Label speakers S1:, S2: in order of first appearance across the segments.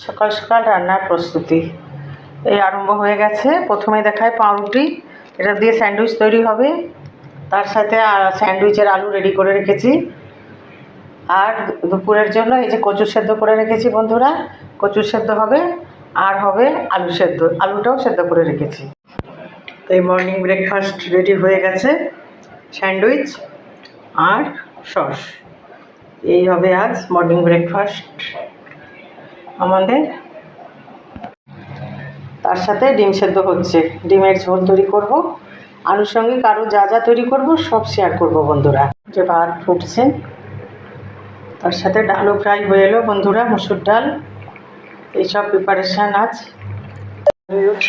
S1: সকাল সকাল রান্নার প্রস্তুতি এই আরম্ভ হয়ে গেছে। প্রথমে দেখায় পাউরুটি, এটা দিয়ে স্যান্ডউইচ তৈরি হবে। তার সাথে স্যান্ডউইচের আলু রেডি করে রেখেছি। আর দুপুরের জন্য এই যে কচু সেদ্ধ করে রেখেছি বন্ধুরা, কচু সেদ্ধ হবে। আর হবে আলু সেদ্ধ, আলুটাও সেদ্ধ করে রেখেছি। এই মর্নিং ব্রেকফাস্ট রেডি হয়ে গেছে, স্যান্ডউইচ আর সস। এই হবে আজ মর্নিং ব্রেকফাস্ট আমাদের। তার সাথে ডিম সেদ্ধ হচ্ছে, ডিমের ঝোল তৈরি করব। আলুর সঙ্গে কারো যা যা তৈরি করব সব শেয়ার করব বন্ধুরা। যে ভাত ফুটছে, তার সাথে ডালও ফ্রাই হয়ে এলো বন্ধুরা, মসুর ডাল। এইসব প্রিপারেশান আজ।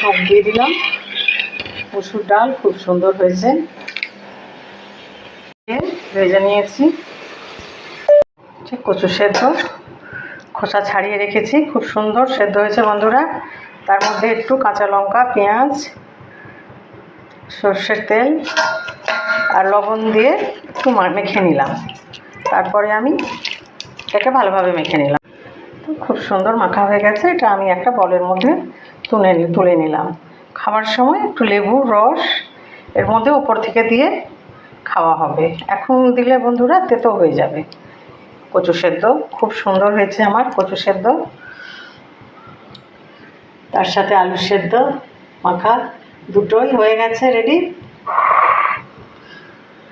S1: সব দিয়ে দিলাম। মসুর ডাল খুব সুন্দর হয়েছে, ভেজে নিয়েছি। কচু সেদ্ধ খোসা ছাড়িয়ে রেখেছি, খুব সুন্দর সেদ্ধ হয়েছে বন্ধুরা। তার মধ্যে একটু কাঁচা লঙ্কা, পেঁয়াজ, সর্ষের তেল আর লবণ দিয়ে একটু মেখে নিলাম। তারপরে আমি এটাকে ভালোভাবে মেখে নিলাম। খুব সুন্দর মাখা হয়ে গেছে। এটা আমি একটা বলের মধ্যে তুলে নিলাম। খাওয়ার সময় একটু লেবুর রস এর মধ্যে উপর থেকে দিয়ে খাওয়া হবে। এখন দিলে বন্ধুরা তেতো হয়ে যাবে। কচু সেদ্ধ খুব সুন্দর হয়েছে আমার কচু সেদ্ধ। তার সাথে আলু সেদ্ধ মাখা দুটোই হয়ে গেছে রেডি।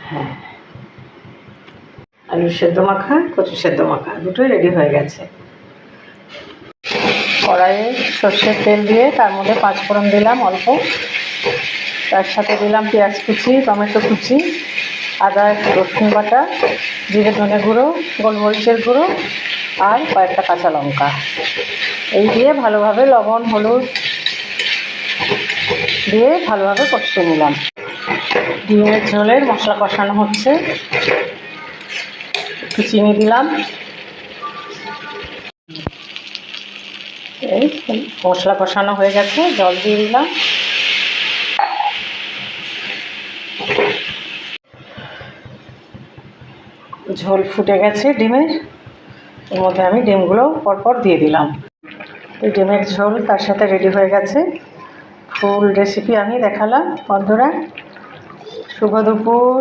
S1: হ্যাঁ, আলু সেদ্ধ মাখা, কচু সেদ্ধ মাখা দুটোই রেডি হয়ে গেছে। কড়াইয়ে সর্ষের তেল দিয়ে তার মধ্যে পাঁচফোড়ন দিলাম অল্প। তার সাথে দিলাম পেঁয়াজ কুচি, টমেটো কুচি, আদা রসুন বাটা, জিরে ধনে গুঁড়ো, গোলমরিচের গুঁড়ো আর কয়েকটা কাঁচা লঙ্কা। এই দিয়ে ভালোভাবে লবণ হলুদ দিয়ে ভালোভাবে কষিয়ে নিলাম। ডিমের ঝোলের মশলা কষানো হচ্ছে। একটু চিনি দিলাম। এই মশলা কষানো হয়ে গেছে, জল দিয়ে দিলাম। ঝোল ফুটে গেছে ডিমের, এর মধ্যে আমি ডিমগুলো পরপর দিয়ে দিলাম। এই ডিমের ঝোল তার সাথে রেডি হয়ে গেছে। ফুল রেসিপি আমি দেখালাম বন্ধুরা। শুভ দুপুর।